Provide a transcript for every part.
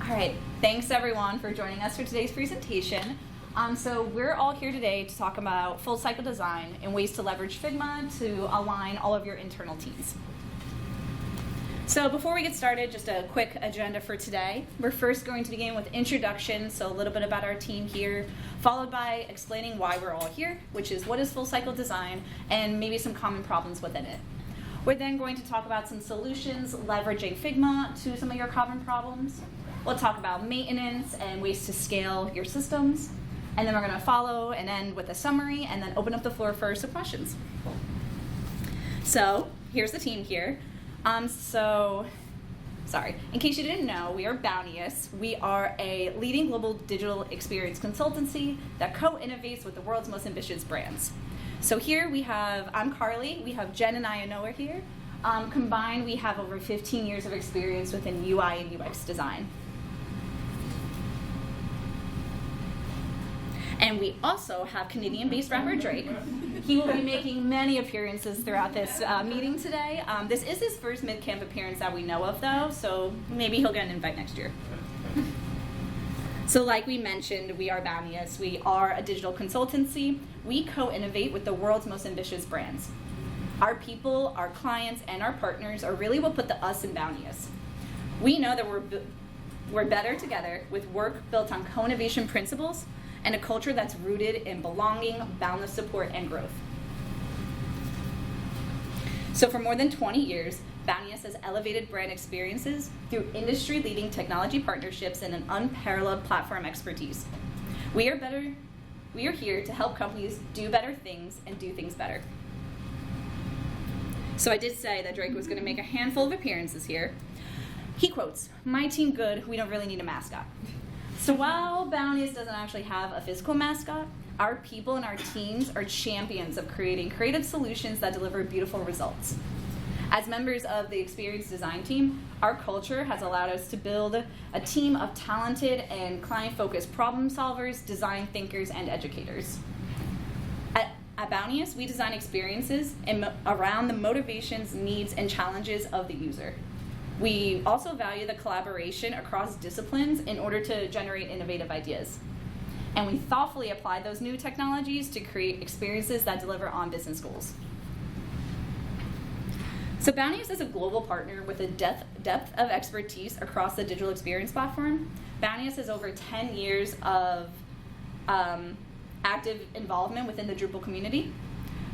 All right, thanks everyone for joining us for today's presentation. So we're all here today to talk about full cycle design and ways to leverage Figma to align all of your internal teams. So before we get started, just a quick agenda for today. We're first going to begin with introduction, so a little bit about our team here, followed by explaining why we're all here, which is what is full cycle design, and maybe some common problems within it. We're then going to talk about some solutions leveraging Figma to some of your common problems. We'll talk about maintenance and ways to scale your systems. And then we're going to follow and end with a summary and then open up the floor for some questions. So here's the team here. In case you didn't know, we are Bounteous. We are a leading global digital experience consultancy that co-innovates with the world's most ambitious brands. So here we have, I'm Carly, we have Jen and Ionoa here. Combined, we have over 15 years of experience within UI and UX design. And we also have Canadian-based rapper Drake. He will be making many appearances throughout this meeting today. This is his first mid-camp appearance that we know of, though, so maybe he'll get an invite next year. So like we mentioned, we are Bounteous. We are a digital consultancy. We co-innovate with the world's most ambitious brands. Our people, our clients, and our partners are really what put the us in Bounteous. We know that we're better together with work built on co-innovation principles and a culture that's rooted in belonging, boundless support, and growth. So for more than 20 years, Bounteous has elevated brand experiences through industry-leading technology partnerships and an unparalleled platform expertise. We are here to help companies do better things and do things better. So I did say that Drake was going to make a handful of appearances here. He quotes, "My team good, we don't really need a mascot." So while Bounteous doesn't actually have a physical mascot, our people and our teams are champions of creating creative solutions that deliver beautiful results. As members of the experience design team, our culture has allowed us to build a team of talented and client-focused problem solvers, design thinkers, and educators. At Bounteous, we design experiences around the motivations, needs, and challenges of the user. We also value the collaboration across disciplines in order to generate innovative ideas. And we thoughtfully apply those new technologies to create experiences that deliver on business goals. So Bounteous is a global partner with a depth of expertise across the digital experience platform. Bounteous has over 10 years of active involvement within the Drupal community.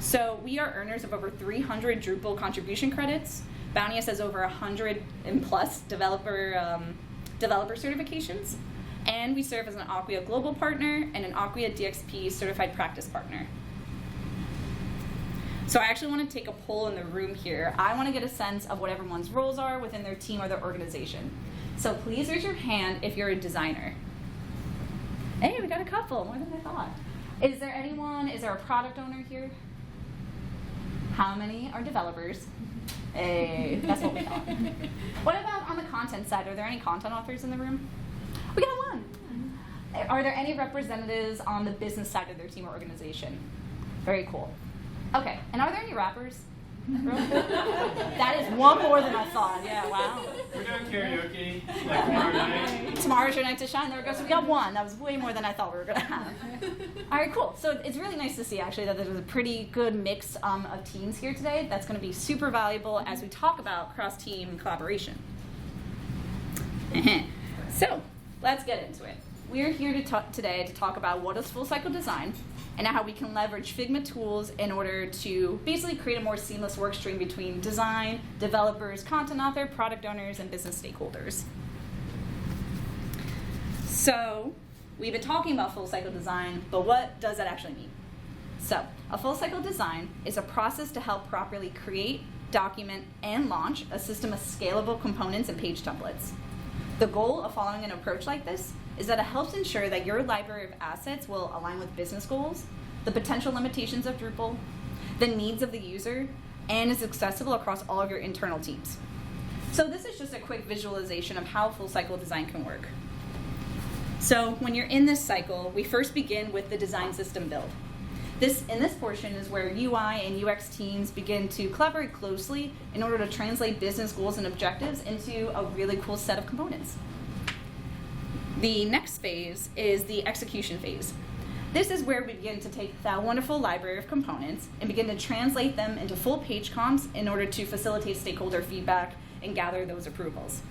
So we are earners of over 300 Drupal contribution credits. Bounteous has over 100 and plus developer certifications, and we serve as an Acquia Global Partner and an Acquia DXP Certified Practice Partner. So I actually want to take a poll in the room here. I want to get a sense of what everyone's roles are within their team or their organization. So please raise your hand if you're a designer. Hey, we got a couple, more than I thought. Is there a product owner here? How many are developers? Hey, that's what we thought. What about on the content side? Are there any content authors in the room? We got one. Are there any representatives on the business side of their team or organization? Very cool. Okay, and are there any rappers? That is one more than I thought. Yeah, wow. We're doing karaoke like tomorrow night. Tomorrow's your night to shine. There we go. So we got one. That was way more than I thought we were going to have. All right, cool. So it's really nice to see, actually, that there's a pretty good mix of teams here today. That's going to be super valuable as we talk about cross-team collaboration. So let's get into it. We're here today to talk about what is full-cycle design and how we can leverage Figma tools in order to basically create a more seamless work stream between design, developers, content author, product owners, and business stakeholders. So we've been talking about full cycle design, but what does that actually mean? So a full cycle design is a process to help properly create, document, and launch a system of scalable components and page templates. The goal of following an approach like this is that it helps ensure that your library of assets will align with business goals, the potential limitations of Drupal, the needs of the user, and is accessible across all of your internal teams. So this is just a quick visualization of how full cycle design can work. So when you're in this cycle, we first begin with the design system build. In this portion is where UI and UX teams begin to collaborate closely in order to translate business goals and objectives into a really cool set of components. The next phase is the execution phase. This is where we begin to take that wonderful library of components and begin to translate them into full page comps in order to facilitate stakeholder feedback and gather those approvals.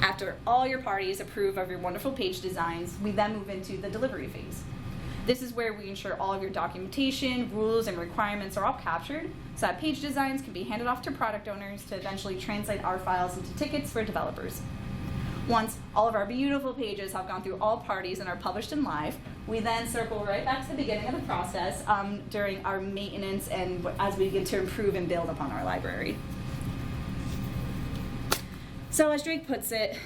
After all your parties approve of your wonderful page designs, we then move into the delivery phase. This is where we ensure all of your documentation, rules, and requirements are all captured so that page designs can be handed off to product owners to eventually translate our files into tickets for developers. Once all of our beautiful pages have gone through all parties and are published and live, we then circle right back to the beginning of the process during our maintenance and as we begin to improve and build upon our library. So as Drake puts it,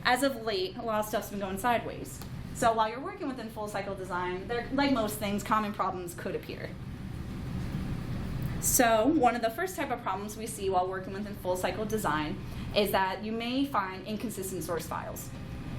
as of late, a lot of stuff's been going sideways. So while you're working within full cycle design, like most things, common problems could appear. So one of the first type of problems we see while working within full cycle design is that you may find inconsistent source files.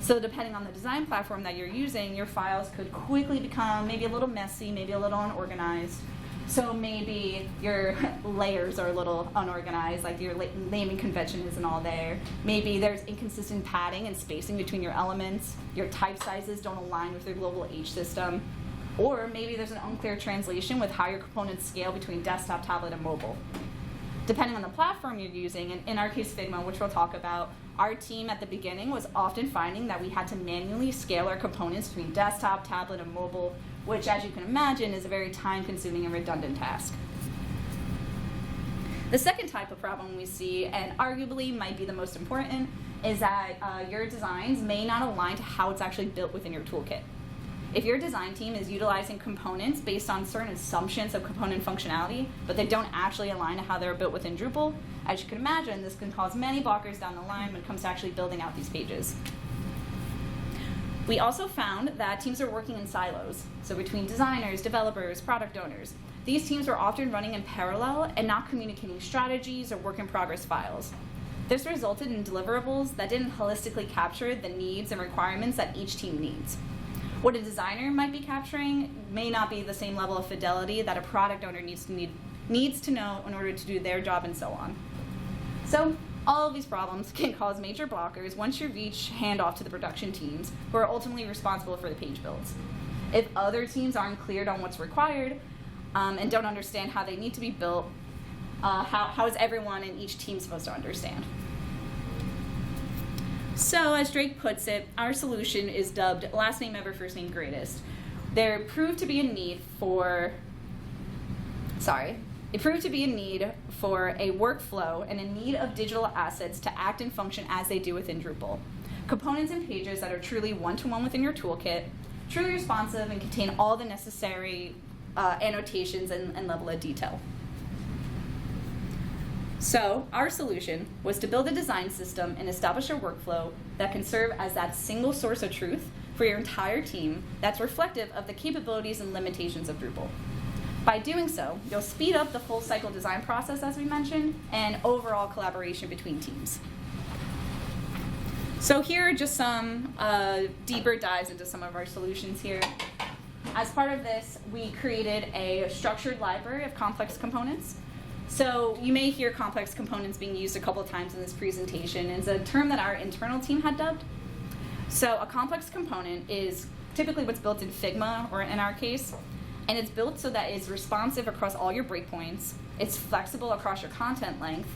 So depending on the design platform that you're using, your files could quickly become maybe a little messy, maybe a little unorganized. So maybe your layers are a little unorganized, like your naming convention isn't all there. Maybe there's inconsistent padding and spacing between your elements. Your type sizes don't align with your global H system. Or maybe there's an unclear translation with how your components scale between desktop, tablet, and mobile. Depending on the platform you're using, and in our case Figma, which we'll talk about, our team at the beginning was often finding that we had to manually scale our components between desktop, tablet, and mobile, which, as you can imagine, is a very time-consuming and redundant task. The second type of problem we see, and arguably might be the most important, is that your designs may not align to how it's actually built within your toolkit. If your design team is utilizing components based on certain assumptions of component functionality, but they don't actually align to how they're built within Drupal, as you can imagine, this can cause many blockers down the line when it comes to actually building out these pages. We also found that teams are working in silos, so between designers, developers, product owners. These teams are often running in parallel and not communicating strategies or work-in-progress files. This resulted in deliverables that didn't holistically capture the needs and requirements that each team needs. What a designer might be capturing may not be the same level of fidelity that a product owner needs to know in order to do their job, and so on. So all of these problems can cause major blockers once you reach handoff to the production teams, who are ultimately responsible for the page builds. If other teams aren't cleared on what's required and don't understand how they need to be built, how is everyone in each team supposed to understand? So, as Drake puts it, our solution is dubbed last name ever, first name greatest. It proved to be a need for a workflow and a need of digital assets to act and function as they do within Drupal. Components and pages that are truly one-to-one within your toolkit, truly responsive, and contain all the necessary annotations and level of detail. So our solution was to build a design system and establish a workflow that can serve as that single source of truth for your entire team that's reflective of the capabilities and limitations of Drupal. By doing so, you'll speed up the full cycle design process, as we mentioned, and overall collaboration between teams. So here are just some deeper dives into some of our solutions here. As part of this, we created a structured library of complex components. So you may hear complex components being used a couple of times in this presentation. It's a term that our internal team had dubbed. So a complex component is typically what's built in Figma, or in our case, and it's built so that it's responsive across all your breakpoints, it's flexible across your content length,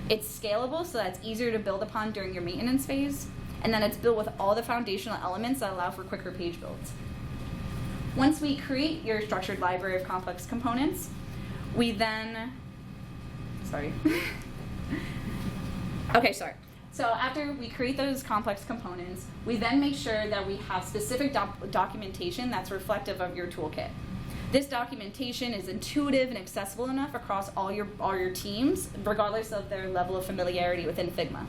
it's scalable so that it's easier to build upon during your maintenance phase, and then it's built with all the foundational elements that allow for quicker page builds. Once we create your structured library of complex components, we then So after we create those complex components, we then make sure that we have specific documentation that's reflective of your toolkit. This documentation is intuitive and accessible enough across all your teams, regardless of their level of familiarity within Figma.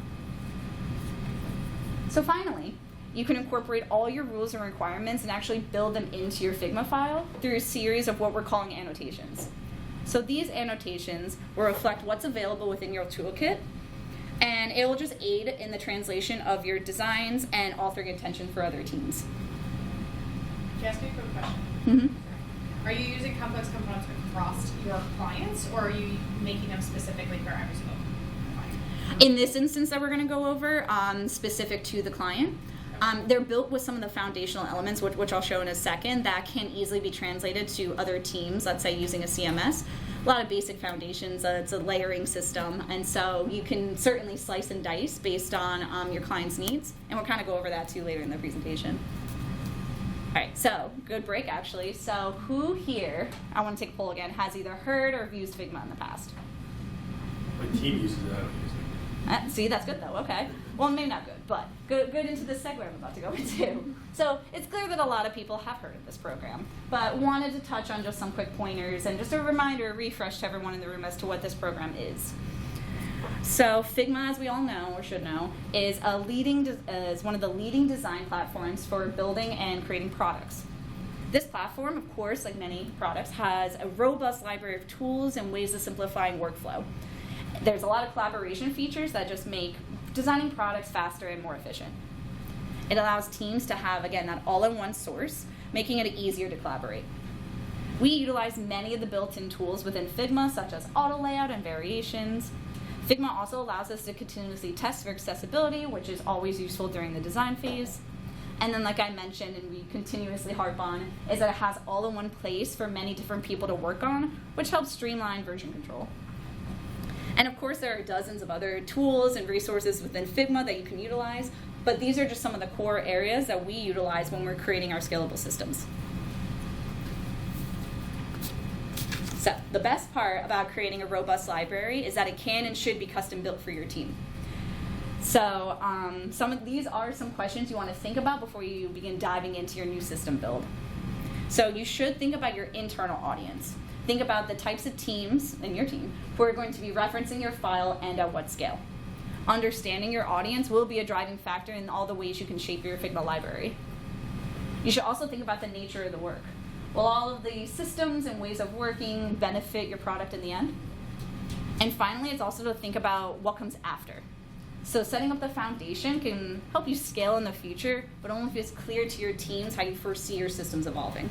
So finally, you can incorporate all your rules and requirements and actually build them into your Figma file through a series of what we're calling annotations. So these annotations will reflect what's available within your toolkit, and it will just aid in the translation of your designs and authoring intention for other teams. Can I ask you a quick question? Mm-hmm. Are you using complex components across your clients, or are you making them specifically for every single client? In this instance that we're going to go over, specific to the client, they're built with some of the foundational elements, which I'll show in a second, that can easily be translated to other teams, let's say using a CMS. A lot of basic foundations, it's a layering system, and so you can certainly slice and dice based on your client's needs, and we'll kind of go over that too later in the presentation. All right, so good break actually. So who here, I want to take a poll again, has either heard or used Figma in the past? My team uses it, I don't use it. See, that's good though, okay. Well, maybe not good, but good into the segue I'm about to go into. So it's clear that a lot of people have heard of this program, but wanted to touch on just some quick pointers and just a reminder, a refresh to everyone in the room as to what this program is. So Figma, as we all know or should know, is one of the leading design platforms for building and creating products. This platform, of course, like many products, has a robust library of tools and ways of simplifying workflow. There's a lot of collaboration features that just make designing products faster and more efficient. It allows teams to have, again, that all-in-one source, making it easier to collaborate. We utilize many of the built-in tools within Figma, such as auto layout and variations. Figma also allows us to continuously test for accessibility, which is always useful during the design phase. And then, like I mentioned, and we continuously harp on, is that it has all in one place for many different people to work on, which helps streamline version control. And of course, there are dozens of other tools and resources within Figma that you can utilize, but these are just some of the core areas that we utilize when we're creating our scalable systems. So the best part about creating a robust library is that it can and should be custom built for your team. So some of these are some questions you want to think about before you begin diving into your new system build. So you should think about your internal audience. Think about the types of teams in your team who are going to be referencing your file and at what scale. Understanding your audience will be a driving factor in all the ways you can shape your Figma library. You should also think about the nature of the work. Will all of the systems and ways of working benefit your product in the end? And finally, it's also to think about what comes after. So setting up the foundation can help you scale in the future, but only if it's clear to your teams how you foresee your systems evolving.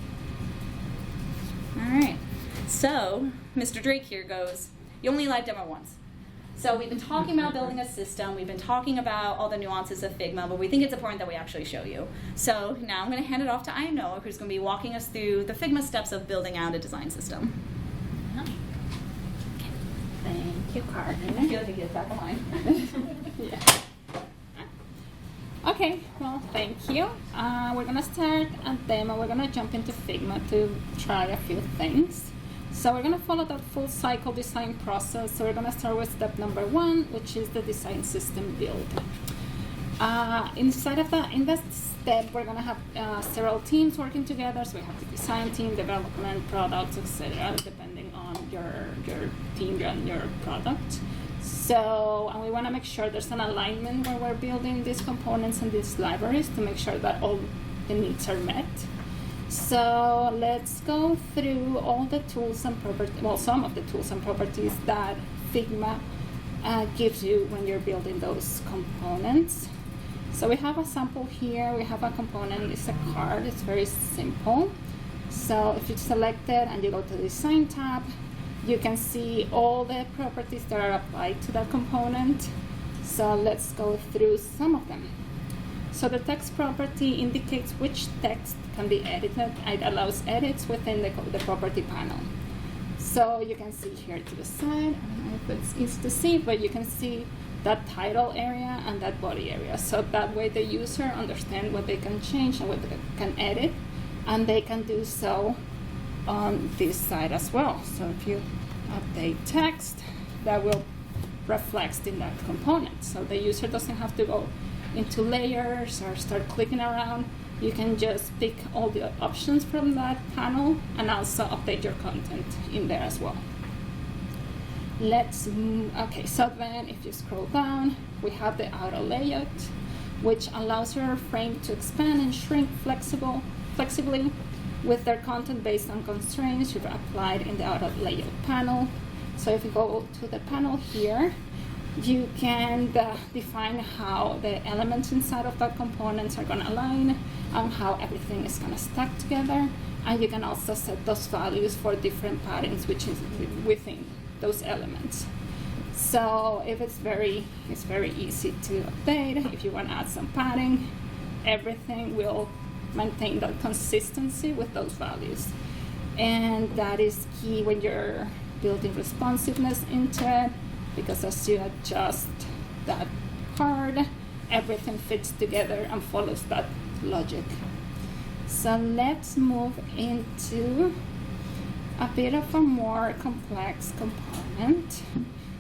All right. So, Mr. Drake here goes, you only live demo once. So we've been talking about building a system, we've been talking about all the nuances of Figma, but we think it's important that we actually show you. So now I'm going to hand it off to Ayanoa, who's going to be walking us through the Figma steps of building out a design system. Thank you, Carmen. I feel like I get back online. Yeah. Okay, well, thank you. We're going to start a demo. We're going to jump into Figma to try a few things. So we're going to follow that full cycle design process. So we're going to start with step number 1, which is the design system build. Inside of that, in that step, we're going to have several teams working together. So we have the design team, development, products, etc., depending on your team and your product. So, and we want to make sure there's an alignment when we're building these components and these libraries to make sure that all the needs are met. So let's go through all the tools and properties, well, some of the tools and properties that Figma gives you when you're building those components. So we have a sample here. We have a component, it's a card, it's very simple. So if you select it and you go to the Design tab, you can see all the properties that are applied to that component. So let's go through some of them. So the text property indicates which text can be edited. It allows edits within the property panel. So you can see here to the side, I don't know if it's easy to see, but you can see that title area and that body area. So that way the user understands what they can change and what they can edit, and they can do so on this side as well. So if you update text, that will reflect in that component. So the user doesn't have to go into layers or start clicking around. You can just pick all the options from that panel and also update your content in there as well. Okay, so then if you scroll down, we have the auto layout, which allows your frame to expand and shrink flexibly with their content based on constraints you've applied in the auto layout panel. So if you go to the panel here, you can define how the elements inside of that components are going to align and how everything is going to stack together. And you can also set those values for different patterns which is within those elements. So if it's very easy to update. If you want to add some padding, everything will maintain that consistency with those values. And that is key when you're building responsiveness into it, because as you adjust that card, everything fits together and follows that logic. So let's move into a bit of a more complex component.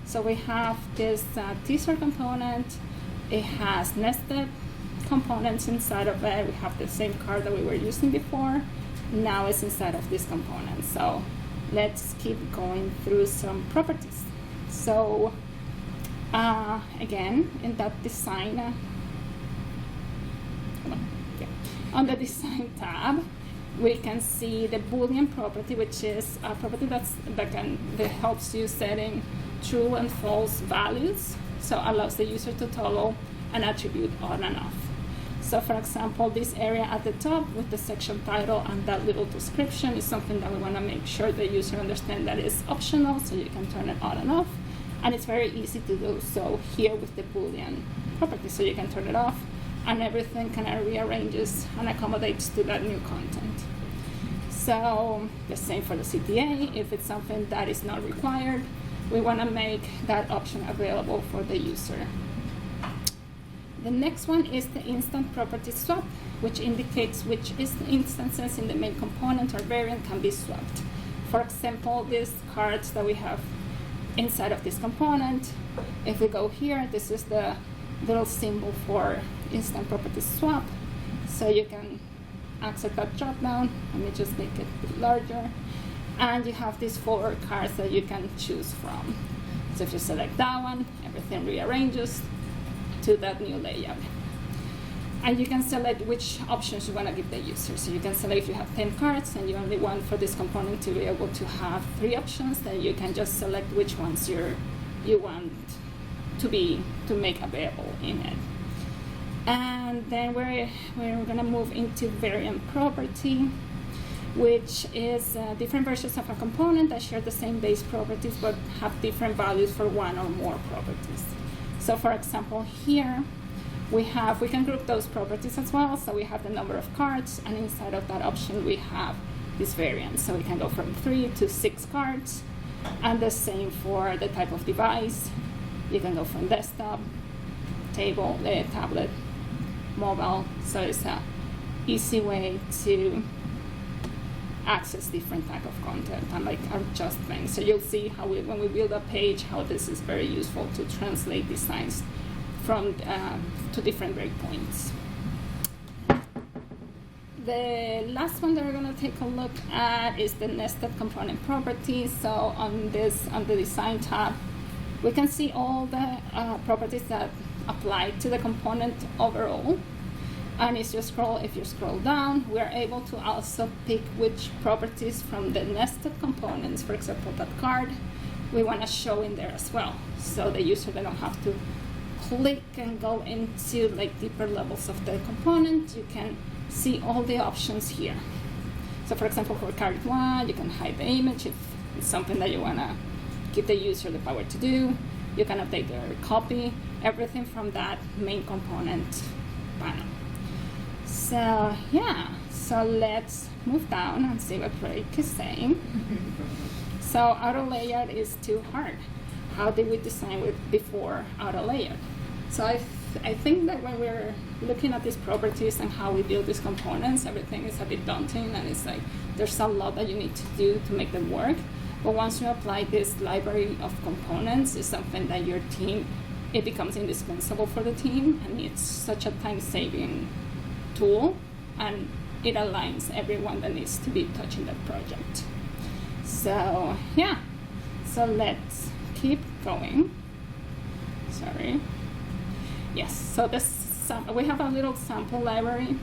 So we have this teaser component. It has nested components inside of it. We have the same card that we were using before. Now it's inside of this component. So let's keep going through some properties. So again, in that design, on the design tab, we can see the Boolean property, which is a property that helps you setting true and false values. So allows the user to toggle an attribute on and off. So for example, this area at the top with the section title and that little description is something that we want to make sure the user understands that is optional, so you can turn it on and off. And it's very easy to do so here with the Boolean property, so you can turn it off and everything kind of rearranges and accommodates to that new content. So the same for the CTA. If it's something that is not required, we want to make that option available for the user. The next one is the instant property swap, which indicates which instances in the main component or variant can be swapped. For example, these cards that we have inside of this component, if we go here, this is the little symbol for instant property swap. So you can access that drop down. Let me just make it a bit larger. And you have these 4 cards that you can choose from. So if you select that one, everything rearranges to that new layout. And you can select which options you want to give the user. So you can select if you have 10 cards and you only want for this component to be able to have 3 options, then you can just select which ones you want to make available in it. And then we're going to move into variant property, which is different versions of a component that share the same base properties but have different values for one or more properties. So for example, here we can group those properties as well. So we have the number of cards, and inside of that option we have this variant. So we can go from 3 to 6 cards, and the same for the type of device. You can go from desktop, tablet, mobile. So it's an easy way to access different type of content and like adjust things. So you'll see how when we build a page, how this is very useful to translate designs from to different breakpoints. The last one that we're going to take a look at is the nested component property. So on the design tab, we can see all the properties that apply to the component overall. And if you scroll down, we are able to also pick which properties from the nested components, for example, that card, we want to show in there as well. So the user, they don't have to click and go into like deeper levels of the component. You can see all the options here. So for example, for card 1, you can hide the image if it's something that you want to give the user the power to do. You can update their copy, everything from that main component panel. So yeah, so let's move down and see what Drake is saying. So auto layout is too hard. How did we design with before auto layout? So I think that when we're looking at these properties and how we build these components, everything is a bit daunting, and it's like there's a lot that you need to do to make them work. But once you apply this library of components, it's something that your team, it becomes indispensable for the team, and it's such a time-saving tool, and it aligns everyone that needs to be touching that project. So yeah, so let's keep going. Sorry. Yes, so we have a little sample library.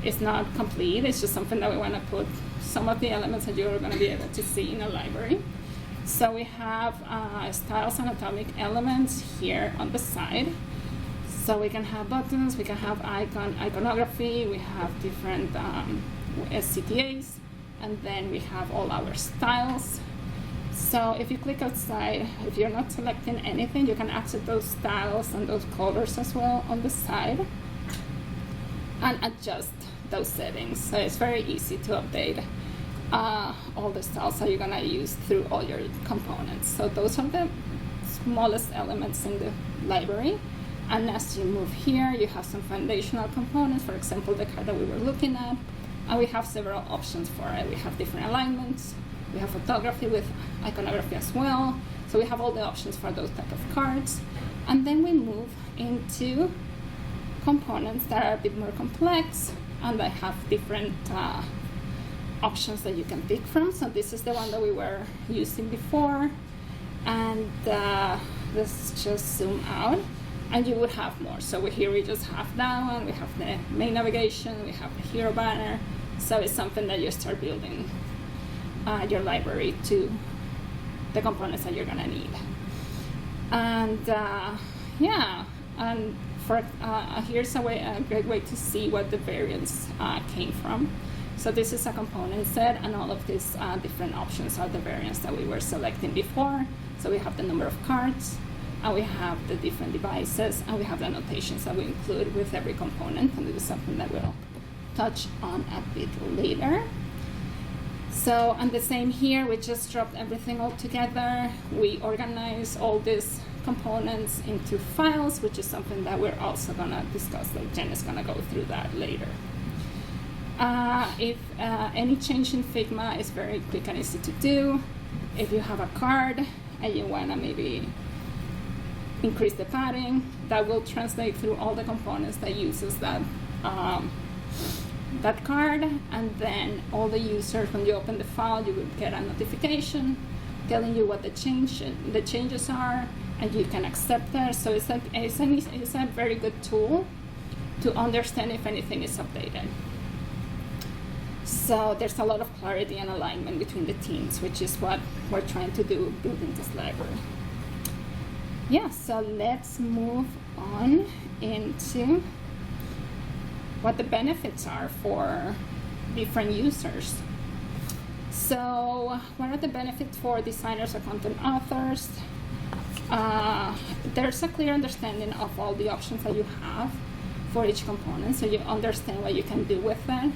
It's not complete, it's just something that we want to put some of the elements that you're going to be able to see in a library. So we have styles and atomic elements here on the side. So we can have buttons, we can have iconography, we have different CTAs, and then we have all our styles. So if you click outside, if you're not selecting anything, you can access those styles and those colors as well on the side and adjust those settings. So it's very easy to update all the styles that you're gonna use through all your components. So those are the smallest elements in the library. And as you move here, you have some foundational components, for example, the card that we were looking at. And we have several options for it. We have different alignments. We have photography with iconography as well. So we have all the options for those type of cards. And then we move into components that are a bit more complex and that have different options that you can pick from. So this is the one that we were using before. And let's just zoom out. And you would have more. So here we just have that one. We have the main navigation. We have the hero banner. So it's something that you start building your library to the components that you're gonna need. And yeah, and for here's a great way to see what the variants came from. So this is a component set, and all of these different options are the variants that we were selecting before. So we have the number of cards, and we have the different devices, and we have the annotations that we include with every component, and this is something that we'll touch on a bit later. So, and the same here, we just dropped everything all together. We organize all these components into files, which is something that we're also gonna discuss, like Jen is gonna go through that later. If any change in Figma is very quick and easy to do. If you have a card and you wanna maybe increase the padding, that will translate through all the components that uses that that card, and then all the users, when you open the file, you will get a notification telling you what the changes are, and you can accept that. So it's a very good tool to understand if anything is updated. So there's a lot of clarity and alignment between the teams, which is what we're trying to do building this library. Yeah, so let's move on into what the benefits are for different users. So what are the benefits for designers or content authors? There's a clear understanding of all the options that you have for each component, so you understand what you can do with it.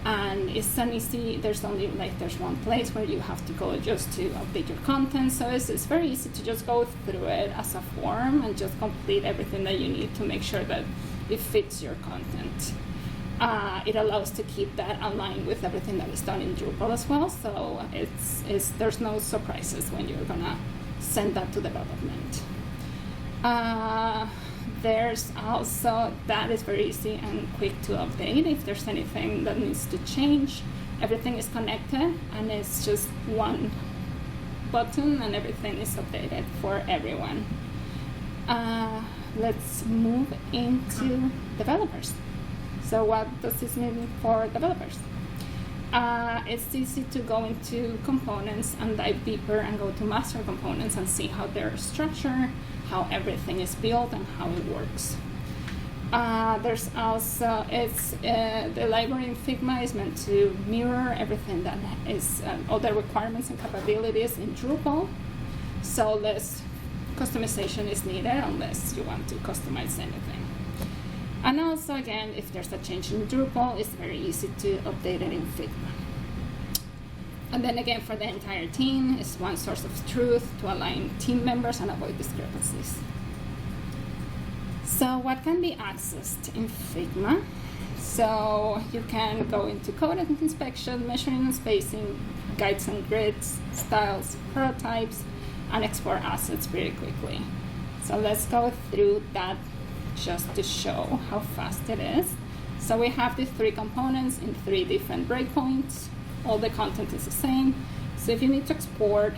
And it's an easy, there's one place where you have to go just to update your content. So it's very easy to just go through it as a form and just complete everything that you need to make sure that it fits your content. It allows to keep that aligned with everything that is done in Drupal as well. So there's no surprises when you're gonna send that to development. There's also, that is very easy and quick to update. If there's anything that needs to change, everything is connected and it's just one button and everything is updated for everyone. Let's move into developers. So what does this mean for developers? It's easy to go into components and dive deeper and go to master components and see how they're structured, how everything is built, and how it works. There's also, the library in Figma is meant to mirror everything that is, all the requirements and capabilities in Drupal. So less customization is needed unless you want to customize anything. And also, again, if there's a change in Drupal, it's very easy to update it in Figma. And then again, for the entire team, it's one source of truth to align team members and avoid discrepancies. So what can be accessed in Figma? So you can go into code inspection, measuring and spacing, guides and grids, styles, prototypes, and export assets pretty quickly. So let's go through that just to show how fast it is. So we have these 3 components in 3 different breakpoints. All the content is the same. So if you need to export,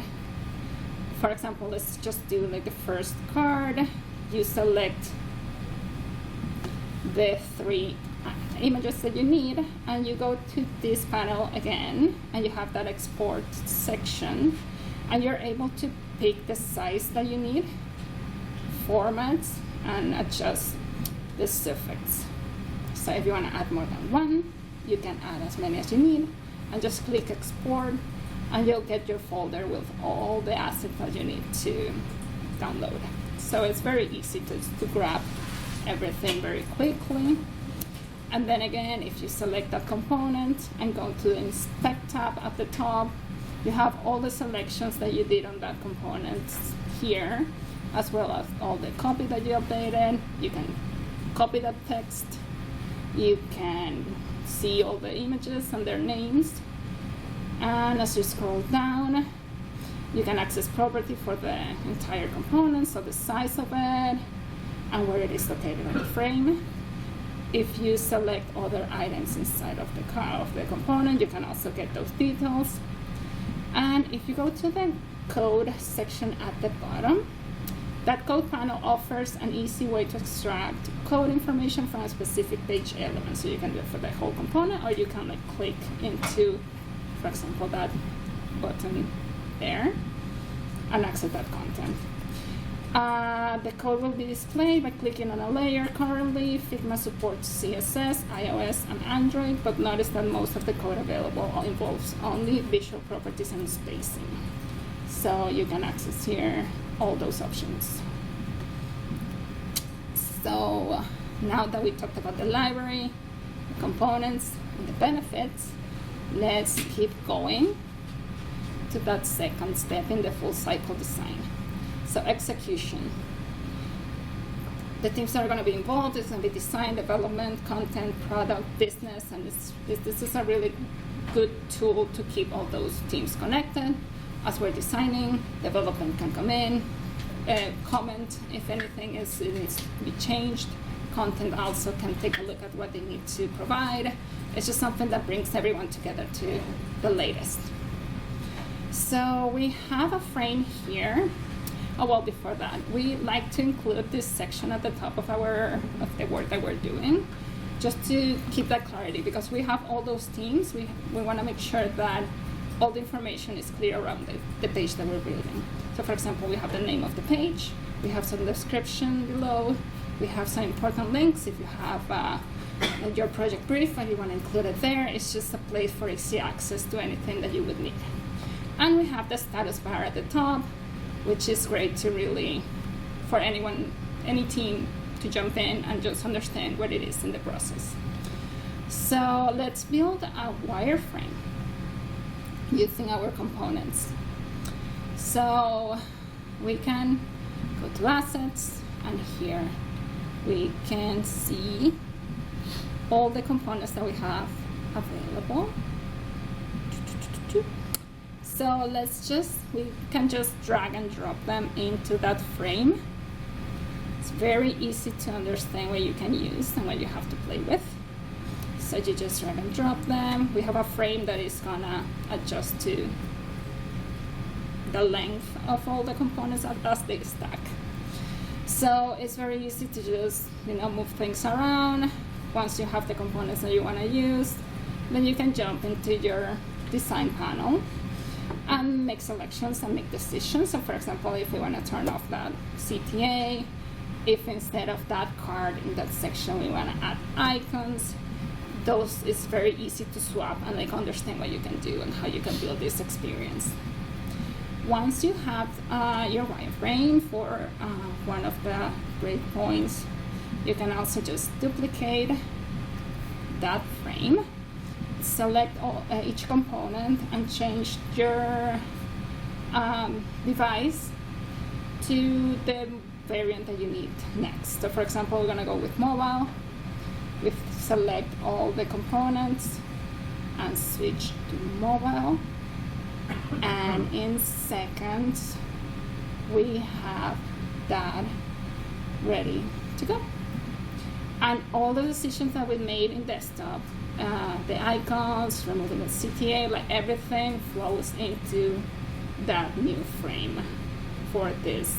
for example, let's just do like the first card. You select the 3 images that you need, and you go to this panel again, and you have that export section, and you're able to pick the size that you need, formats, and adjust the suffix. So if you want to add more than 1, you can add as many as you need, and just click export, and you'll get your folder with all the assets that you need to download. So it's very easy to grab everything very quickly. And then again, if you select that component and go to the Inspect tab at the top, you have all the selections that you did on that component here, as well as all the copy that you updated. You can copy that text. You can see all the images and their names. And as you scroll down, you can access property for the entire component, so the size of it and where it is located on the frame. If you select other items inside of the component, you can also get those details. And if you go to the code section at the bottom, that code panel offers an easy way to extract code information from a specific page element. So you can do it for the whole component, or you can click into, for example, that button there and access that content. The code will be displayed by clicking on a layer. Currently, Figma supports CSS, iOS, and Android, but notice that most of the code available involves only visual properties and spacing. So you can access here all those options. So now that we talked about the library, the components, and the benefits, let's keep going to that second step in the full cycle design. So execution. The teams that are going to be involved is going to be design, development, content, product, business, and this is a really good tool to keep all those teams connected. As we're designing, development can come in, comment if anything needs to be changed. Content also can take a look at what they need to provide. It's just something that brings everyone together to the latest. So we have a frame here. Oh, well, before that, we like to include this section at the top of the work that we're doing, just to keep that clarity, because we have all those teams. We want to make sure that all the information is clear around the page that we're building. So, for example, we have the name of the page, we have some description below, we have some important links. If you have your project brief and you want to include it there, it's just a place for easy access to anything that you would need. And we have the status bar at the top, which is great to really, for any team to jump in and just understand what it is in the process. So let's build a wireframe using our components. So we can go to assets, and here we can see all the components that we have available. So we can just drag and drop them into that frame. It's very easy to understand what you can use and what you have to play with. So you just drag and drop them. We have a frame that is gonna adjust to the length of all the components as they stack. So it's very easy to just move things around. Once you have the components that you wanna use, then you can jump into your design panel and make selections and make decisions. So for example, if we want to turn off that CTA, if instead of that card in that section we want to add icons, those is very easy to swap and understand what you can do and how you can build this experience. Once you have your wireframe for one of the breakpoints, you can also just duplicate that frame, select each component, and change your device to the variant that you need next. So for example, we're going to go with mobile. We select all the components and switch to mobile. And in seconds, we have that ready to go. And all the decisions that we made in desktop, the icons, removing the CTA, everything flows into that new frame for this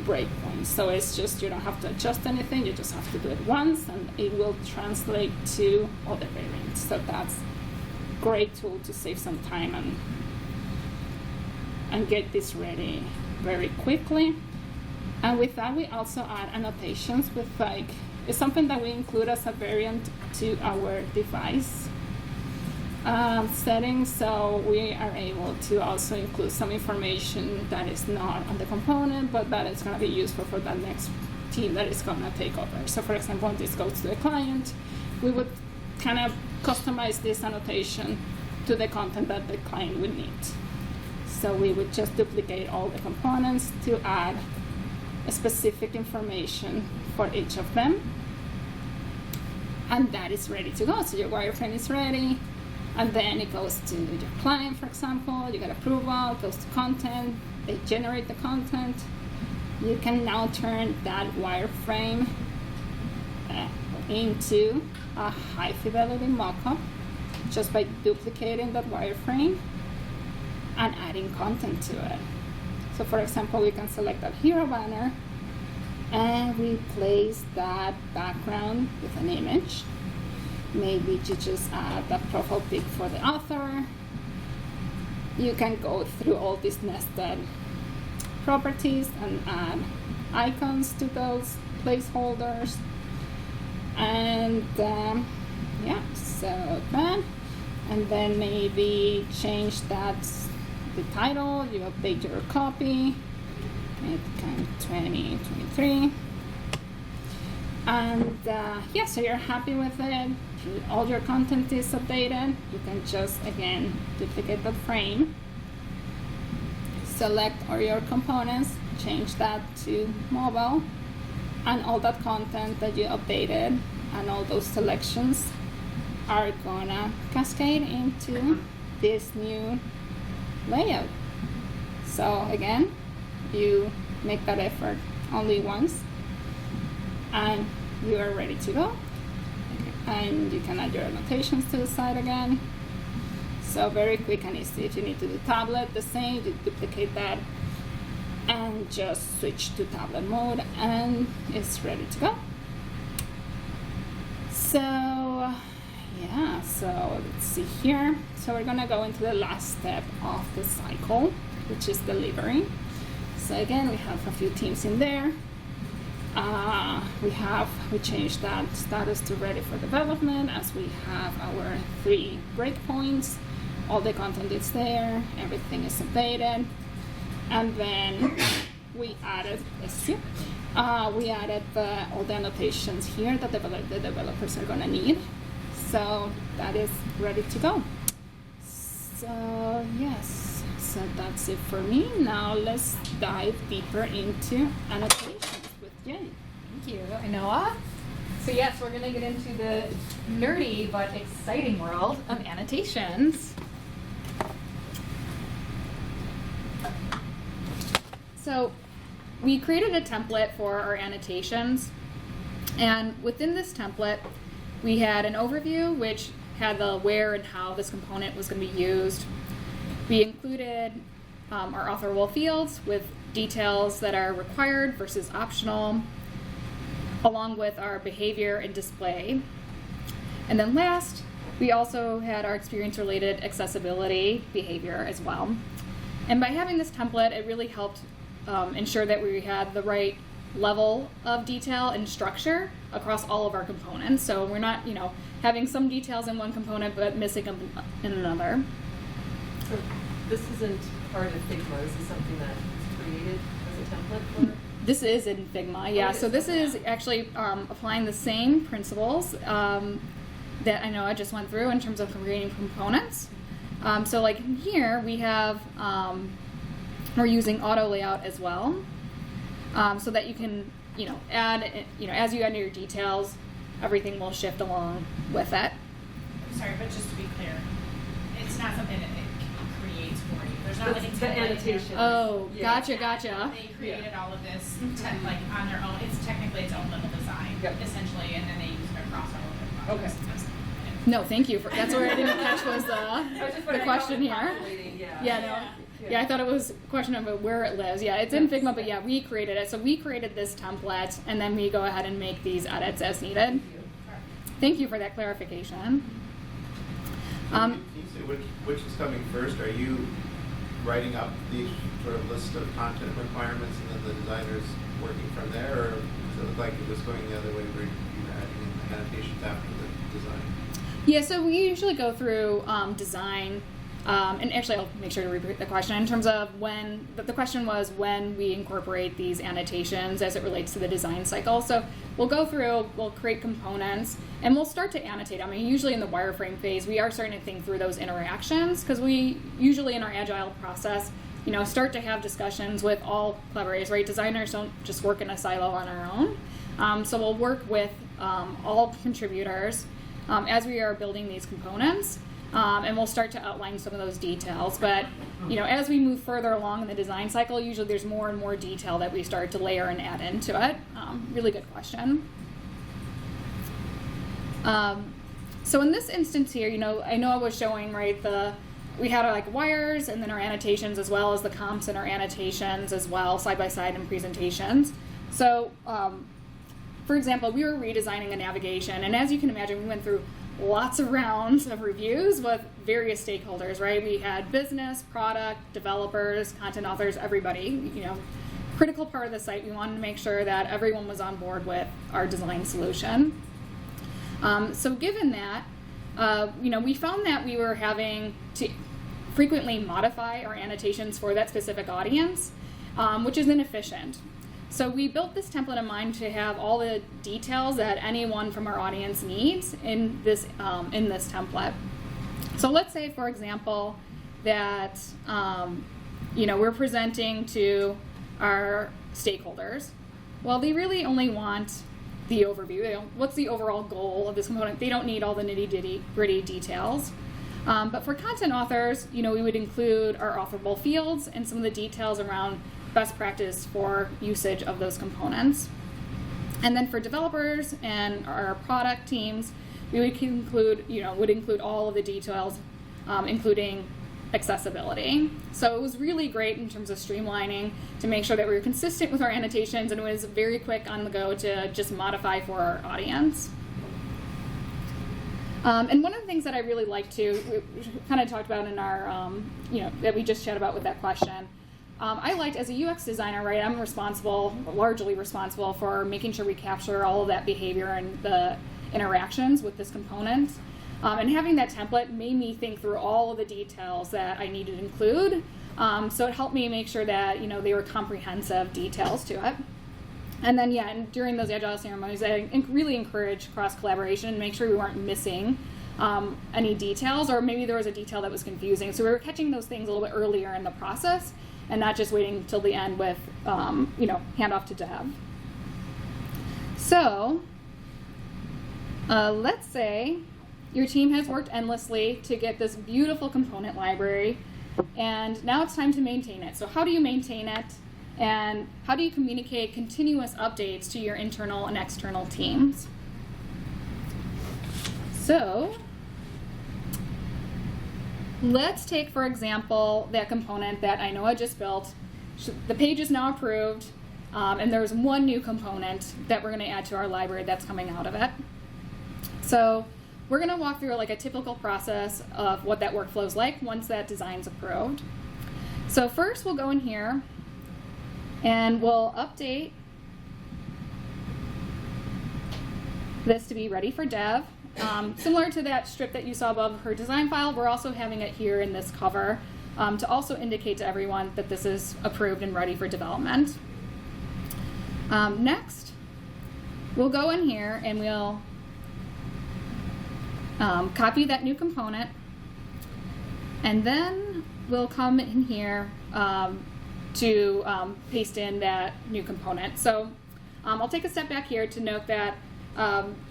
breakpoint. So it's just, you don't have to adjust anything, you just have to do it once and it will translate to other variants. So that's a great tool to save some time and get this ready very quickly. And with that, we also add annotations with it's something that we include as a variant to our device. settings, so we are able to also include some information that is not on the component, but that is going to be useful for the next team that is going to take over. So for example, when this goes to the client, we would kind of customize this annotation to the content that the client would need. So we would just duplicate all the components to add specific information for each of them. And that is ready to go. So your wireframe is ready. And then it goes to your client, for example. You get approval, it goes to content. They generate the content. You can now turn that wireframe into a high fidelity mockup just by duplicating that wireframe and adding content to it. So for example, we can select that hero banner and replace that background with an image. Maybe you just add the profile pic for the author. You can go through all these nested properties and add icons to those placeholders. And yeah, so that. And then maybe change that, the title, you update your copy, it can 2023. And yeah, so you're happy with it, all your content is updated. You can just, again, duplicate the frame, select all your components, change that to mobile, and all that content that you updated and all those selections are gonna cascade into this new layout. So again, you make that effort only once and you are ready to go. And you can add your annotations to the side again. So very quick and easy. If you need to do tablet, the same, you duplicate that and just switch to tablet mode and it's ready to go. So yeah, so let's see here. So we're gonna go into the last step of the cycle, which is delivery. So again, we have a few teams in there. We changed that status to ready for development as we have our 3 breakpoints. All the content is there, everything is updated. And then we added, all the annotations here that the developers are gonna need. So that is ready to go. So yes, so that's it for me. Now let's dive deeper into annotations with Jenny. Thank you, Noah. So yes, we're gonna get into the nerdy but exciting world of annotations. So we created a template for our annotations, and within this template, we had an overview which had the where and how this component was going to be used. We included our authorable fields with details that are required versus optional, along with our behavior and display. And then last, we also had our experience-related accessibility behavior as well. And by having this template, it really helped ensure that we had the right level of detail and structure across all of our components. So we're not, having some details in one component but missing them in another. So this isn't part of Figma. This is something that was created as a template for? This is in Figma, yeah. Okay, So this is actually applying the same principles that I know I just went through in terms of creating components. So like here we have, we're using auto layout as well, so that you can, add, as you enter your details, everything will shift along with it. I'm sorry, but just to be clear, it's not something that it creates for you. There's not like a The template in there. annotation. Oh, Yeah. gotcha. They created all of this on their own. It's technically its own little design, Yep. essentially, and then they use it across all of their projects. Okay. No, thank you. That's where I didn't catch was I was just the wondering question how it's here. populating, yeah. Yeah, no. Yeah, I thought it was a question of where it lives. Yeah, it's in Yes. Figma, but yeah, we created it. So we created this template, and then we go ahead and make these edits as needed. Thank you. Thank you for that clarification. Can you say which is coming first? Are you writing up the sort of list of content requirements and then the designer's working from there, or does it look like it was going the other way where you're adding in the annotations after the design? Yeah, so we usually go through design, and actually I'll make sure to repeat the question in terms of when, the question was when we incorporate these annotations as it relates to the design cycle. So we'll go through, we'll create components, and we'll start to annotate. I mean, usually in the wireframe phase, we are starting to think through those interactions, because we usually in our agile process, you know, start to have discussions with all collaborators, right? Designers don't just work in a silo on our own. So we'll work with all contributors as we are building these components, and we'll start to outline some of those details. But you know, as we move further along in the design cycle, usually there's more and more detail that we start to layer and add into it. Really good question. So in this instance here, you know, I know I was showing, right, we had our like wires and then our annotations as well as the comps and our annotations as well, side by side in presentations. So for example, we were redesigning a navigation, and as you can imagine, we went through lots of rounds of reviews with various stakeholders, right? We had business, product, developers, content authors, everybody, you know, critical part of the site. We wanted to make sure that everyone was on board with our design solution. So given that, you know, we found that we were having to frequently modify our annotations for that specific audience, which is inefficient. So we built this template in mind to have all the details that anyone from our audience needs in this template. So let's say, for example, that you know, we're presenting to our stakeholders. Well, they really only want the overview. What's the overall goal of this component? They don't need all the nitty-gritty details. But for content authors, you know, we would include our authourable fields and some of the details around best practice for usage of those components. And then for developers and our product teams, we would include all of the details, including accessibility. So it was really great in terms of streamlining to make sure that we were consistent with our annotations, and it was very quick on the go to just modify for our audience. And one of the things that I really like to, we kind of talked about in our, you know, that we just chatted about with that question, I liked, as a UX designer, right, I'm largely responsible for making sure we capture all of that behavior and the interactions with this component. And having that template made me think through all of the details that I needed to include. So it helped me make sure that, you know, they were comprehensive details to it. And then, yeah, and during those agile ceremonies, I really encouraged cross-collaboration and make sure we weren't missing any details, or maybe there was a detail that was confusing. So we were catching those things a little bit earlier in the process and not just waiting till the end with, you know, handoff to dev. So let's say your team has worked endlessly to get this beautiful component library, and now it's time to maintain it. So how do you maintain it? And how do you communicate continuous updates to your internal and external teams? So let's take, for example, that component that I know I just built. The page is now approved, and there's one new component that we're going to add to our library that's coming out of it. So we're going to walk through like a typical process of what that workflow is like once that design's approved. So first we'll go in here and we'll update this to be ready for dev. Similar to that strip that you saw above her design file, we're also having it here in this cover to also indicate to everyone that this is approved and ready for development. Next, we'll go in here and we'll copy that new component, and then we'll come in here to paste in that new component. So I'll take a step back here to note that,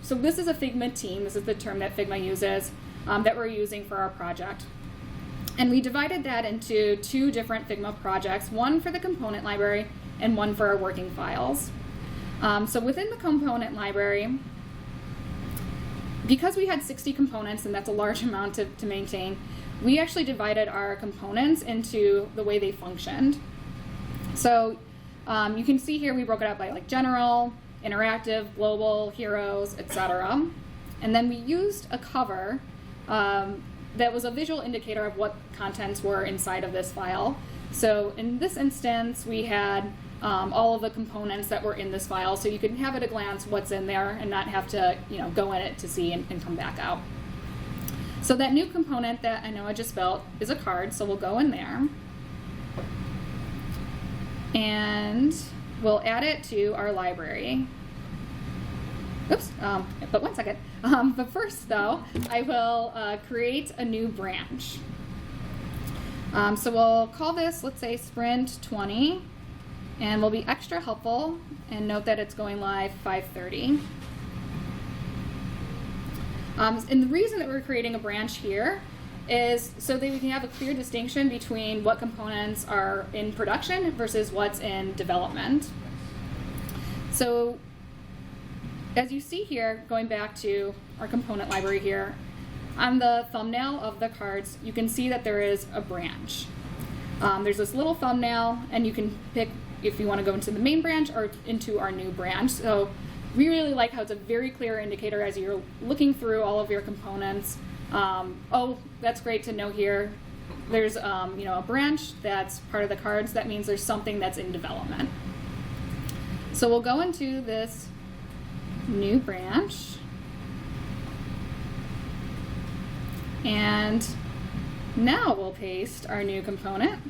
so this is a Figma team. This is the term that Figma uses that we're using for our project. And we divided that into two different Figma projects, one for the component library and one for our working files. So within the component library, because we had 60 components, and that's a large amount to maintain, we actually divided our components into the way they functioned. So you can see here we broke it up by like general, interactive, global, heroes, etc. And then we used a cover that was a visual indicator of what contents were inside of this file. So in this instance, we had all of the components that were in this file, so you can have at a glance what's in there and not have to, you know, go in it to see and come back out. So that new component that I know I just built is a card, so we'll go in there. And we'll add it to our library. Oops, but one second. But first though, I will create a new branch. So we'll call this, let's say, Sprint 20, and we'll be extra helpful and note that it's going live 5:30. And the reason that we're creating a branch here is so that we can have a clear distinction between what components are in production versus what's in development. So as you see here, going back to our component library here, on the thumbnail of the cards, you can see that there is a branch. There's this little thumbnail, and you can pick if you want to go into the main branch or into our new branch. So we really like how it's a very clear indicator as you're looking through all of your components. Oh, that's great to know here. There's a branch that's part of the cards. That means there's something that's in development. So we'll go into this new branch. And now we'll paste our new component.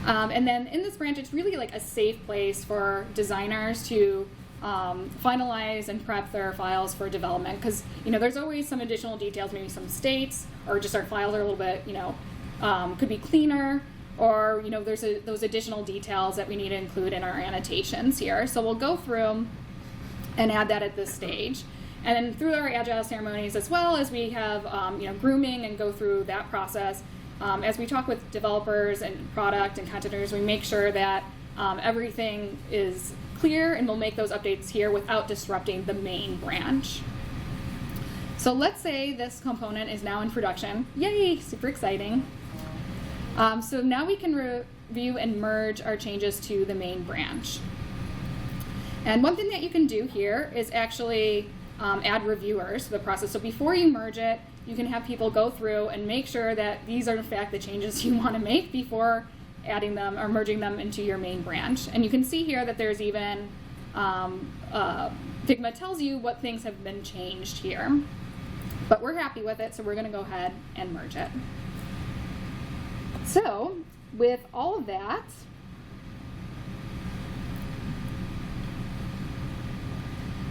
And then in this branch, it's really like a safe place for designers to finalize and prep their files for development, because there's always some additional details, maybe some states, or just our files are a little bit could be cleaner, or there's those additional details that we need to include in our annotations here. So we'll go through and add that at this stage. And then through our agile ceremonies, as well as we have grooming and go through that process, as we talk with developers and product and content owners, we make sure that everything is clear, and we'll make those updates here without disrupting the main branch. So let's say this component is now in production. Yay, super exciting. So now we can review and merge our changes to the main branch. And one thing that you can do here is actually add reviewers to the process. So before you merge it, you can have people go through and make sure that these are in fact the changes you want to make before adding them or merging them into your main branch. And you can see here that there's even Figma tells you what things have been changed here. But we're happy with it, so we're going to go ahead and merge it. So with all of that,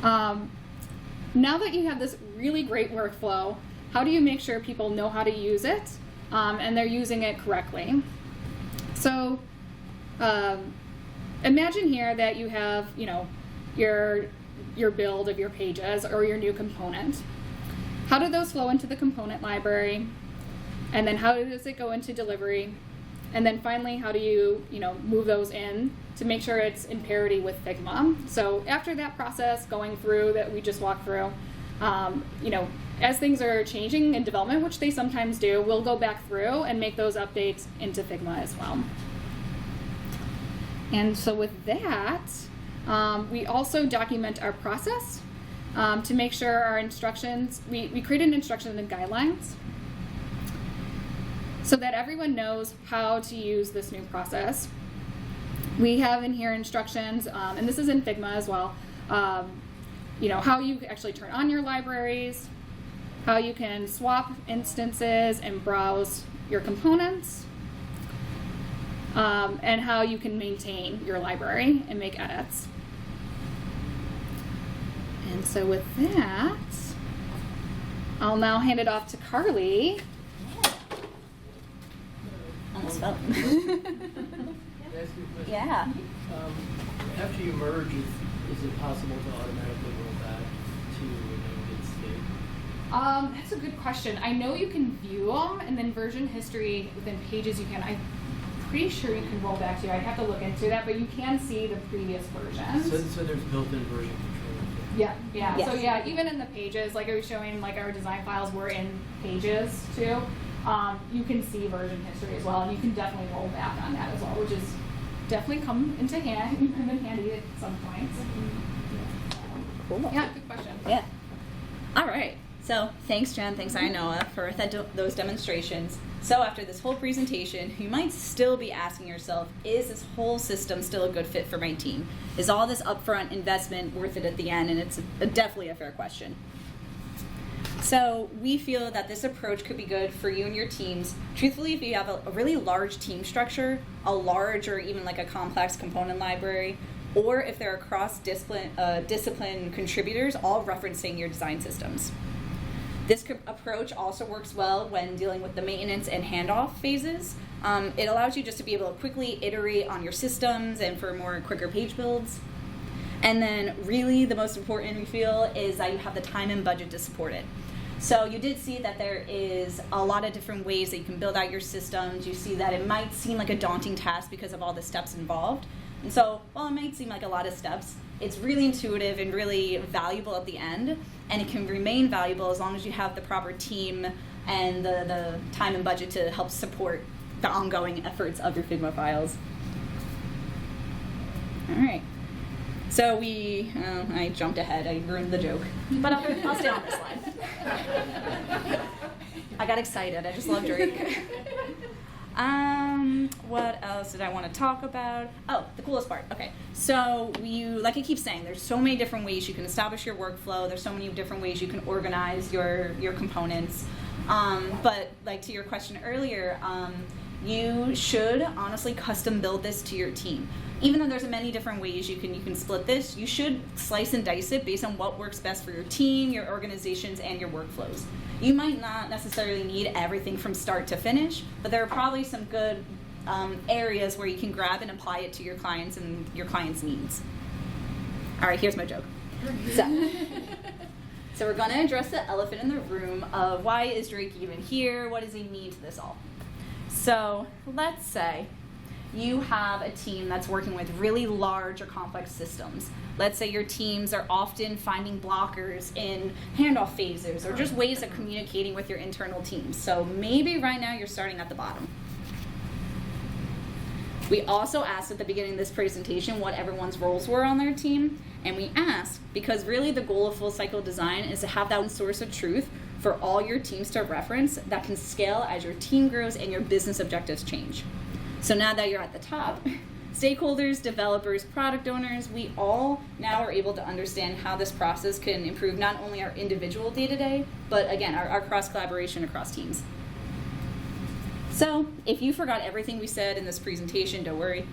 now that you have this really great workflow, how do you make sure people know how to use it and they're using it correctly? So imagine here that you have, your build of your pages or your new component. How do those flow into the component library? And then how does it go into delivery? And then finally, how do you, move those in to make sure it's in parity with Figma? So after that process going through that we just walked through, as things are changing in development, which they sometimes do, we'll go back through and make those updates into Figma as well. And so with that, we also document our process to make sure our instructions, we created instructions and guidelines so that everyone knows how to use this new process. We have in here instructions, and this is in Figma as well, how you actually turn on your libraries, how you can swap instances and browse your components, and how you can maintain your library and make edits. And so with that, I'll now hand it off to Carly. Almost fell. Can I ask you a question? Yeah. After you merge, is it possible to automatically roll back to a good state? That's a good question. I know you can view them, and then version history within Pages you can. I'm pretty sure you can roll back to. I'd have to look into that, but you can see the previous versions. So there's built-in version control. Yeah. Yes. So yeah, even in the Pages, like I was showing, like our design files were in Pages too. You can see version history as well, and you can definitely roll back on that as well, which is definitely come in handy at some point. Cool. Yeah, good question. Yeah. All right. So thanks, Jen. Thanks, Inoa, for those demonstrations. So after this whole presentation, you might still be asking yourself, is this whole system still a good fit for my team? Is all this upfront investment worth it at the end? And it's definitely a fair question. So we feel that this approach could be good for you and your teams. Truthfully, if you have a really large team structure, a large or even like a complex component library, or if there are cross-discipline contributors all referencing your design systems. This approach also works well when dealing with the maintenance and handoff phases. It allows you just to be able to quickly iterate on your systems and for more quicker page builds. And then really the most important we feel is that you have the time and budget to support it. So you did see that there is a lot of different ways that you can build out your systems. You see that it might seem like a daunting task because of all the steps involved. And so, while it might seem like a lot of steps, it's really intuitive and really valuable at the end, and it can remain valuable as long as you have the proper team and the time and budget to help support the ongoing efforts of your Figma files. All right. So I jumped ahead, I ruined the joke, but I'll stay on this slide. I got excited, I just love Drake. What else did I want to talk about? Oh, the coolest part. Okay, so like I keep saying, there's so many different ways you can establish your workflow. There's so many different ways you can organize your components. But like to your question earlier, you should honestly custom build this to your team. Even though there's many different ways you can split this, you should slice and dice it based on what works best for your team, your organizations, and your workflows. You might not necessarily need everything from start to finish, but there are probably some good areas where you can grab and apply it to your clients and your clients' needs. All right, here's my joke. So we're going to address the elephant in the room of why is Drake even here? What does he mean to this all? So let's say you have a team that's working with really large or complex systems. Let's say your teams are often finding blockers in handoff phases or just ways of communicating with your internal teams. So maybe right now you're starting at the bottom. We also asked at the beginning of this presentation what everyone's roles were on their team, and we asked because really the goal of full cycle design is to have that one source of truth for all your teams to reference that can scale as your team grows and your business objectives change. So now that you're at the top, stakeholders, developers, product owners, we all now are able to understand how this process can improve not only our individual day-to-day, but again, our cross-collaboration across teams. So if you forgot everything we said in this presentation, don't worry.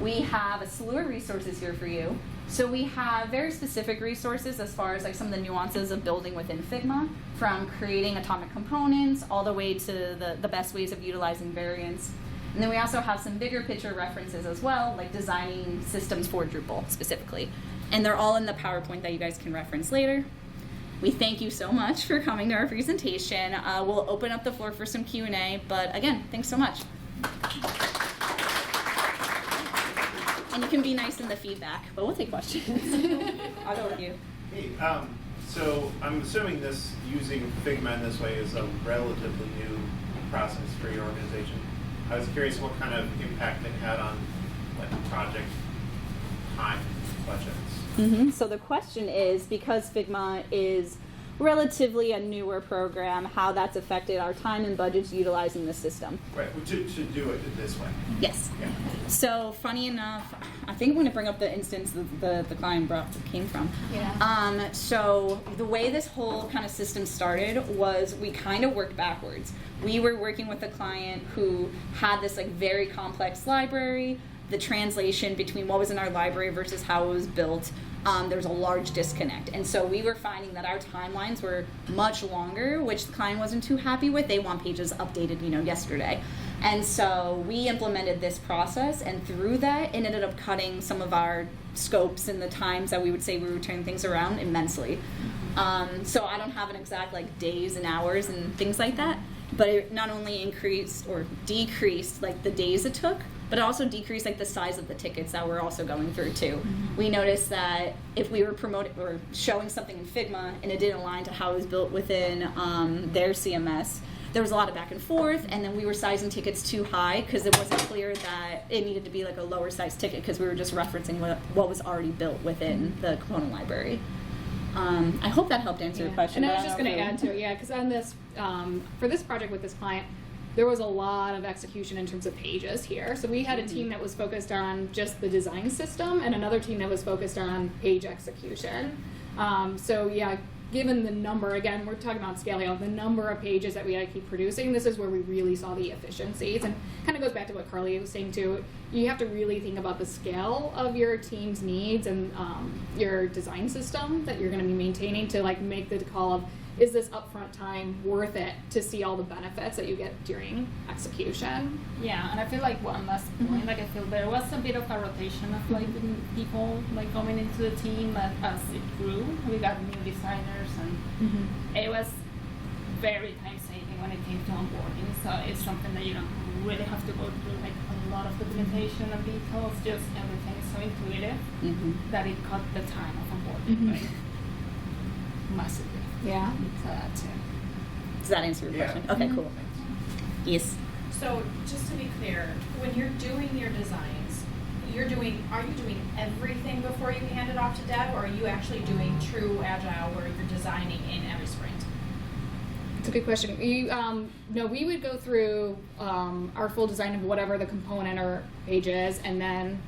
We have a slew of resources here for you. So we have very specific resources as far as like some of the nuances of building within Figma, from creating atomic components all the way to the best ways of utilizing variants. And then we also have some bigger picture references as well, like designing systems for Drupal specifically. And they're all in the PowerPoint that you guys can reference later. We thank you so much for coming to our presentation. We'll open up the floor for some Q&A, but again, thanks so much. And you can be nice in the feedback, but we'll take questions. I'll go with you. Hey, so I'm assuming using Figma in this way is a relatively new process for your organization. I was curious what kind of impact it had on project time budgets. So the question is, because Figma is relatively a newer program, how that's affected our time and budgets utilizing the system. Right, to do it this way. Yes. Yeah. So funny enough, I think I'm going to bring up the instance that the client came from. Yeah. So the way this whole kind of system started was we kind of worked backwards. We were working with a client who had this like very complex library. The translation between what was in our library versus how it was built, there was a large disconnect. And so we were finding that our timelines were much longer, which the client wasn't too happy with. They want pages updated, yesterday. And so we implemented this process, and through that, it ended up cutting some of our scopes and the times that we would say we would turn things around immensely. So I don't have an exact like days and hours and things like that, but it not only increased or decreased like the days it took, but it also decreased like the size of the tickets that we're also going through too. Mm-hmm. We noticed that if we were promoting or showing something in Figma and it didn't align to how it was built within their CMS, there was a lot of back and forth, and then we were sizing tickets too high because it wasn't clear that it needed to be like a lower size ticket because we were just referencing what was already built within the component library. I hope that helped answer your question. And I was just going to add to it, because on this, for this project with this client, there was a lot of execution in terms of pages here. So we had a team that was focused on just the design system and another team that was focused on page execution. given the number, again, we're talking about scaling out the number of pages that we had to keep producing, this is where we really saw the efficiencies. And kind of goes back to what Carly was saying too. You have to really think about the scale of your team's needs and your design system that you're going to be maintaining to like make the call of, is this upfront time worth it to see all the benefits that you get during execution? Yeah, and I feel like one last point, like I feel there was a bit of a rotation of like people like coming into the team as it grew. We got new designers and it was very time saving when it came to onboarding. So it's something that you don't really have to go through like a lot of documentation and details, just everything is so intuitive that it cut the time of onboarding like massively. Yeah. So that too. Does that answer your question? Okay, cool. Yes. So just to be clear, when you're doing your designs, are you doing everything before you hand it off to dev, or are you actually doing true agile where you're designing in every sprint? It's a good question. We would go through our full design of whatever the component or page is, and then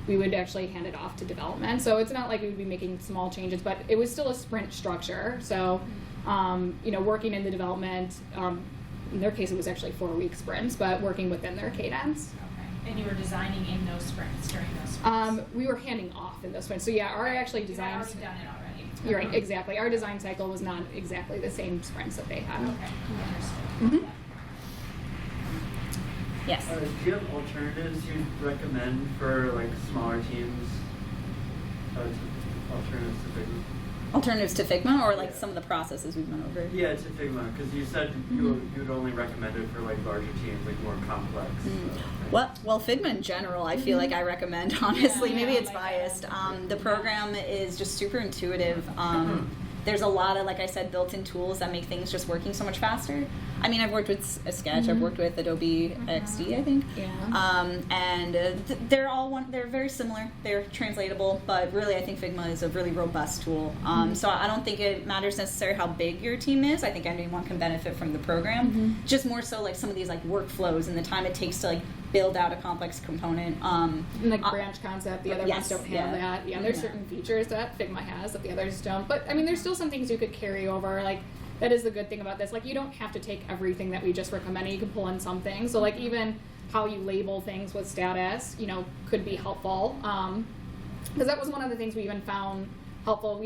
we would actually hand it off to development. So it's not like we would be making small changes, but it was still a sprint structure. So, working in the development, in their case it was actually 4-week sprints, but working within their cadence. Okay. And you were designing in those sprints, during those sprints? We were handing off in those sprints. So yeah, our actually You had designs. already done it already. You're right, exactly. Our design cycle was not exactly the same sprints that they had. Okay, understood. Mhm. Yes. Do you have alternatives you'd recommend for like smaller teams? Alternatives to Figma? Alternatives to Figma, or like Yeah. some of the processes we've went over? Yeah, to Figma, because you said you'd only recommend it for like larger teams, like more complex. Well, Figma in general, I feel like I recommend, honestly. Yeah, Maybe yeah, it's like biased. The program is just super intuitive. There's a lot of, like I said, built-in tools that make things just working so much faster. I mean, I've worked with Sketch, I've worked with Adobe XD, I think. Yeah. And they're very similar. They're translatable, but really I think Figma is a really robust tool. So I don't think it matters necessarily how big your team is. I think anyone can benefit from the program. Just more so like some of these like workflows and the time it takes to like build out a complex component. And like branch concept, the other yes, ones don't have yeah. that. Yeah, there's Yeah. certain features that Figma has that the others don't. But I mean, there's still some things you could carry over. Like that is the good thing about this. Like you don't have to take everything that we just recommended. You can pull in some things. So like even how you label things with status, could be helpful. Because that was one of the things we even found helpful.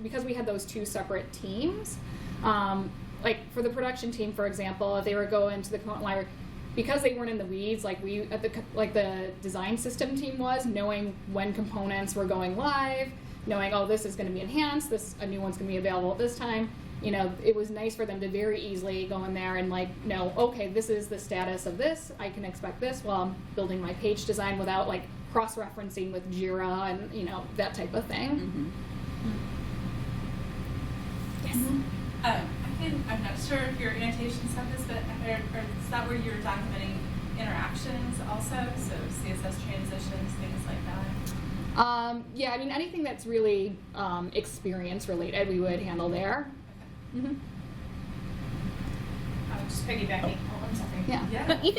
Because we had those two separate teams. Like for the production team, for example, if they were going to the component library, because they weren't in the weeds, like the design system team was, knowing when components were going live, knowing, oh, this is going to be enhanced, a new one's going to be available at this time. It was nice for them to very easily go in there and like know, okay, this is the status of this. I can expect this while I'm building my page design without like cross-referencing with Jira and that type of thing. Yes. I'm not sure if your annotation said this, but is that where you're documenting interactions also? So CSS transitions, things like that? Yeah, I mean, anything that's really experience related, we would handle there. Just piggybacking. Oh, I'm sorry. Yeah. Yeah. But even